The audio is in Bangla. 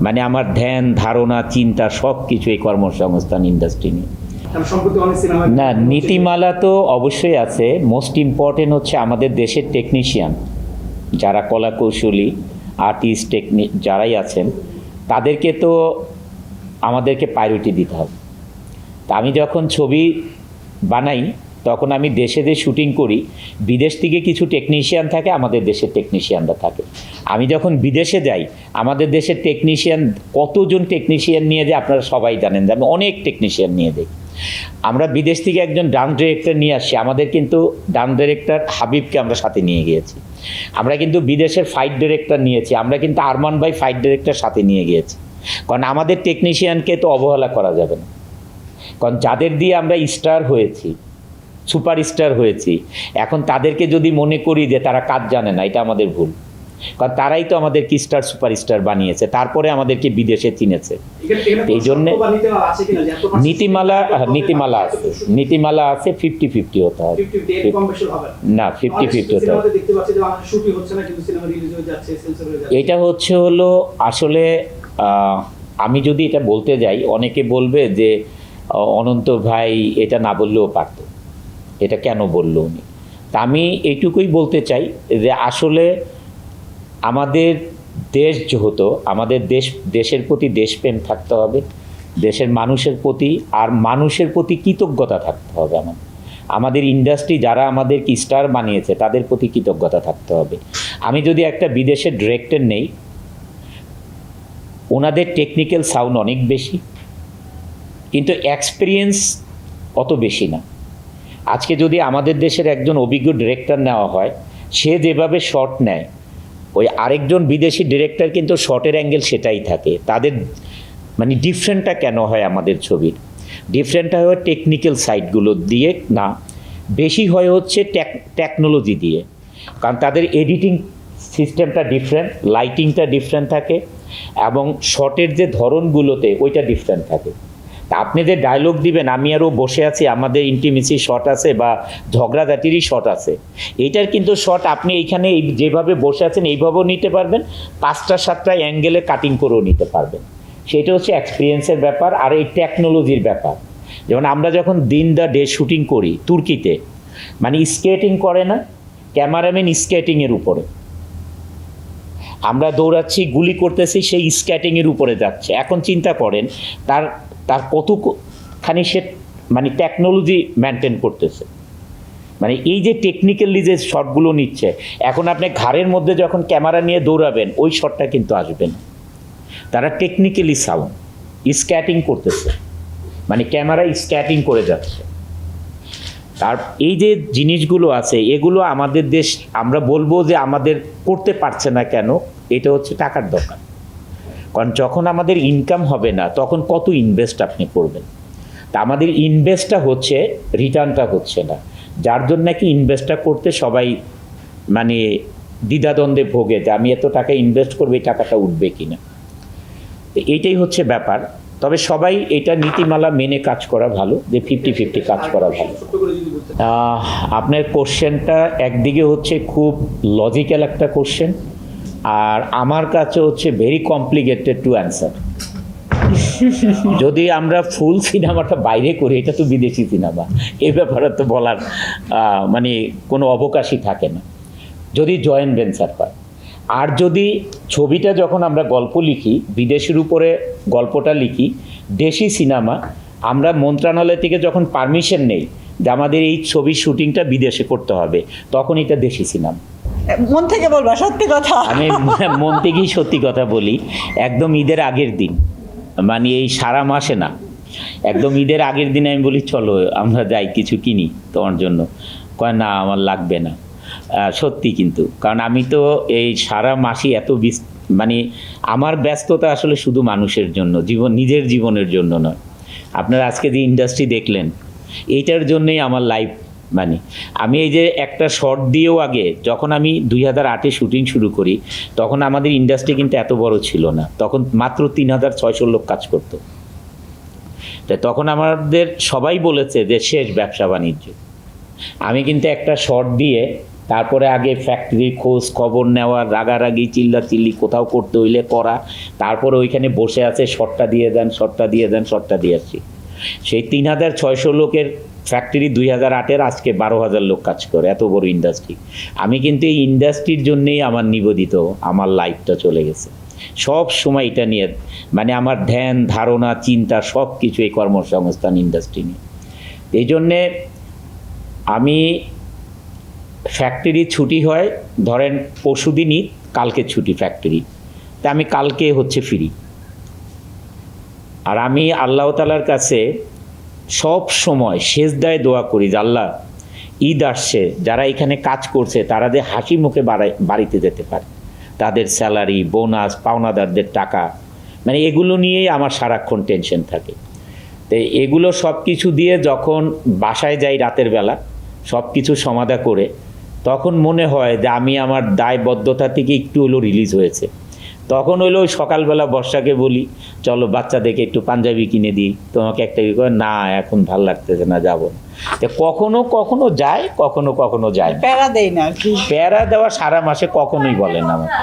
মানে আমার ধ্যান ধারণা চিন্তা সব কিছু এই কর্মসংস্থান ইন্ডাস্ট্রি নিয়ে। না, নীতিমালা তো অবশ্যই আছে। মোস্ট ইম্পর্টেন্ট হচ্ছে আমাদের দেশের টেকনিশিয়ান যারা কলাকৌশলী আর্টিস্ট যারাই আছেন তাদেরকে তো আমাদেরকে প্রায়োরিটি দিতে হবে। তা আমি যখন ছবি বানাই তখন আমি দেশে শুটিং করি, বিদেশ থেকে কিছু টেকনিশিয়ান থাকে, আমাদের দেশের টেকনিশিয়ানরা থাকে। আমি যখন বিদেশে যাই আমাদের দেশের টেকনিশিয়ান কতজন টেকনিশিয়ান নিয়ে যায় আপনারা সবাই জানেন যে আমি অনেক টেকনিশিয়ান নিয়ে যাই। আমরা বিদেশ থেকে একজন ডান্স ডিরেক্টর নিয়ে আসছি, আমাদের কিন্তু ডান্স ডিরেক্টর হাবিবকে আমরা সাথে নিয়ে গিয়েছি। আমরা কিন্তু বিদেশের ফাইট ডিরেক্টর নিয়েছি, আমরা কিন্তু আরমান ভাই ফাইট ডিরেক্টর সাথে নিয়ে গিয়েছি। কারণ আমাদের টেকনিশিয়ানকে তো অবহেলা করা যাবে না, কারণ যাদের দিয়ে আমরা স্টার হয়েছি, সুপারস্টার হয়েছি, এখন তাদেরকে যদি মনে করি যে তারা কাজ জানে না, এটা আমাদের ভুল। কারণ তারাই তো আমাদেরকে স্টার সুপারস্টার বানিয়েছে, তারপরে আমাদেরকে বিদেশে চিনেছে। এই জন্যে নীতিমালা আছে 50-50 হতে হবে। না, 50-50 হতে হবে। এটা হলো আসলে আমি যদি এটা বলতে যাই অনেকে বলবে যে অনন্ত ভাই এটা না বললেও পারত, এটা কেন বললো উনি। তা আমি এইটুকুই বলতে চাই যে আসলে আমাদের দেশ যেহেতু আমাদের দেশের প্রতি দেশপ্রেম থাকতে হবে, দেশের মানুষের প্রতি, আর মানুষের প্রতি কৃতজ্ঞতা থাকতে হবে। আমাদের ইন্ডাস্ট্রি যারা আমাদেরকে স্টার বানিয়েছে তাদের প্রতি কৃতজ্ঞতা থাকতে হবে। আমি যদি একটা বিদেশের ডিরেক্টর নেই, ওনাদের টেকনিক্যাল সাউন্ড অনেক বেশি কিন্তু এক্সপিরিয়েন্স অত বেশি না। আজকে যদি আমাদের দেশের একজন অভিজ্ঞ ডিরেক্টর নেওয়া হয়, সে যেভাবে শট নেয়, ওই আরেকজন বিদেশি ডিরেক্টর কিন্তু শটের অ্যাঙ্গেল সেটাই থাকে। তাদের মানে ডিফারেন্টটা কেন হয় আমাদের ছবির? ডিফারেন্টটা হয় টেকনিক্যাল সাইডগুলো দিয়ে না, বেশি হয় হচ্ছে টেকনোলজি দিয়ে। কারণ তাদের এডিটিং সিস্টেমটা ডিফারেন্ট, লাইটিংটা ডিফারেন্ট থাকে এবং শটের যে ধরনগুলোতে ওইটা ডিফারেন্ট থাকে। তা আপনি যে ডায়লগ দিবেন, আমি আরও বসে আছি, আমাদের ইন্টিমেসি শট আছে বা ঝগড়াঝাটিরই শট আছে, এইটার কিন্তু শট আপনি এইখানে যেভাবে বসে আছেন এইভাবেও নিতে পারবেন, 5টা-7টা অ্যাঙ্গেলে কাটিং করেও নিতে পারবেন। সেটা হচ্ছে এক্সপিরিয়েন্সের ব্যাপার আর এই টেকনোলজির ব্যাপার। যেমন আমরা যখন দিন দ্য ডে শুটিং করি তুর্কিতে, মানে স্কেটিং করে না, ক্যামেরাম্যান স্কেটিংয়ের উপরে, আমরা দৌড়াচ্ছি গুলি করতেছি, সেই স্কেটিংয়ের উপরে যাচ্ছে। এখন চিন্তা করেন তার কতখানি সে মানে টেকনোলজি মেনটেন করতেছে। মানে এই যে টেকনিক্যালি যে শটগুলো নিচ্ছে, এখন আপনি ঘাড়ের মধ্যে যখন ক্যামেরা নিয়ে দৌড়াবেন ওই শটটা কিন্তু আসবে না। তারা টেকনিক্যালি সাউন্ড স্ক্যাটিং করতেছে, মানে ক্যামেরা স্ক্যাটিং করে যাচ্ছে। তার এই যে জিনিসগুলো আছে এগুলো আমাদের দেশ, আমরা বলবো যে আমাদের করতে পারছে না কেন, এটা হচ্ছে টাকার দরকার। কারণ যখন আমাদের ইনকাম হবে না তখন কত ইনভেস্ট আপনি করবেন? তা আমাদের ইনভেস্টটা হচ্ছে, রিটার্নটা হচ্ছে না, যার জন্য নাকি ইনভেস্টটা করতে সবাই মানে দ্বিধাদ্বন্দ্বে ভোগে যে আমি এত টাকা ইনভেস্ট করবো, এই টাকাটা উঠবে কিনা। এইটাই হচ্ছে ব্যাপার। তবে সবাই এটা নীতিমালা মেনে কাজ করা ভালো, যে 50-50 কাজ করা ভালো। আপনার কোশ্চেনটা একদিকে হচ্ছে খুব লজিক্যাল একটা কোশ্চেন, আর আমার কাছে হচ্ছে ভেরি কমপ্লিকেটেড টু অ্যান্সার। যদি আমরা ফুল সিনেমাটা বাইরে করি, এটা তো বিদেশি সিনেমা, এ ব্যাপারে তো বলার মানে কোনো অবকাশই থাকে না যদি জয়েন্ট ভেঞ্চার হয়। আর যদি ছবিটা যখন আমরা গল্প লিখি, বিদেশের উপরে গল্পটা লিখি, দেশি সিনেমা, আমরা মন্ত্রণালয় থেকে যখন পারমিশন নেই যে আমাদের এই ছবির শুটিংটা বিদেশে করতে হবে, তখন এটা দেশি সিনেমা। মন থেকে বলবা সত্যি কথা? আমি মন থেকেই সত্যি কথা বলি। একদম ঈদের আগের দিন, মানে এই সারা মাসে না, একদম ঈদের আগের দিনে আমি বলি চলো আমরা যাই কিছু কিনি তোমার জন্য, কয় না আমার লাগবে না। সত্যি কিন্তু, কারণ আমি তো এই সারা মাসই এত মানে আমার ব্যস্ততা আসলে শুধু মানুষের জন্য, নিজের জীবনের জন্য নয়। আপনারা আজকে যে ইন্ডাস্ট্রি দেখলেন এইটার জন্যই আমার লাইফ। মানে আমি এই যে একটা শর্ট দিয়েও আগে যখন আমি 2008-এ শুটিং শুরু করি, তখন আমাদের ইন্ডাস্ট্রি কিন্তু এত বড় ছিল না, তখন মাত্র 3600 লোক কাজ করতো। তাই তখন আমাদের সবাই বলেছে যে শেষ ব্যবসা বাণিজ্য। আমি কিন্তু একটা শর্ট দিয়ে তারপরে আগে ফ্যাক্টরির খোঁজ খবর নেওয়া, রাগারাগি চিল্লাচিল্লি কোথাও করতে হইলে করা, তারপরে ওইখানে বসে আছে শর্টটা দিয়ে দেন, শর্টটা দিয়ে দেন, শর্টটা দিয়ে আসছি। সেই 3,600 লোকের ফ্যাক্টরি 2008-এর আজকে 12,000 লোক কাজ করে, এত বড় ইন্ডাস্ট্রি। আমি কিন্তু এই ইন্ডাস্ট্রির জন্যেই আমার নিবেদিত, আমার লাইফটা চলে গেছে সব সময় এটা নিয়ে, মানে আমার ধ্যান ধারণা চিন্তা সব কিছু এই কর্মসংস্থান ইন্ডাস্ট্রি নিয়ে। এই জন্যে আমি ফ্যাক্টরি ছুটি হয় ধরেন পরশুদিনই, কালকে ছুটি ফ্যাক্টরি, তা আমি কালকে হচ্ছে ফিরি। আর আমি আল্লাহ তাআলার কাছে সব সময় সেজদায় দোয়া করি যে আল্লাহ, ঈদ আসছে, যারা এখানে কাজ করছে তারা যে হাসি মুখে বাড়িতে যেতে পারে, তাদের স্যালারি বোনাস পাওনাদারদের টাকা, মানে এগুলো নিয়েই আমার সারাক্ষণ টেনশন থাকে। তো এগুলো সব কিছু দিয়ে যখন বাসায় যাই রাতের বেলা সব কিছু সমাধা করে, তখন মনে হয় যে আমি আমার দায়বদ্ধতা থেকে একটু হলেও রিলিজ হয়েছে। তখন হলো ওই সকালবেলা বর্ষাকে বলি চলো বাচ্চাদেরকে একটু পাঞ্জাবি কিনে দিই, তোমাকে একটা না এখন ভাল লাগতেছে না, যাবো না। তো কখনো কখনো যায়, কখনো কখনো যায় না। প্যারা দেই না আর কি। প্যারা দেওয়া সারা মাসে কখনোই বলেন না আমাকে।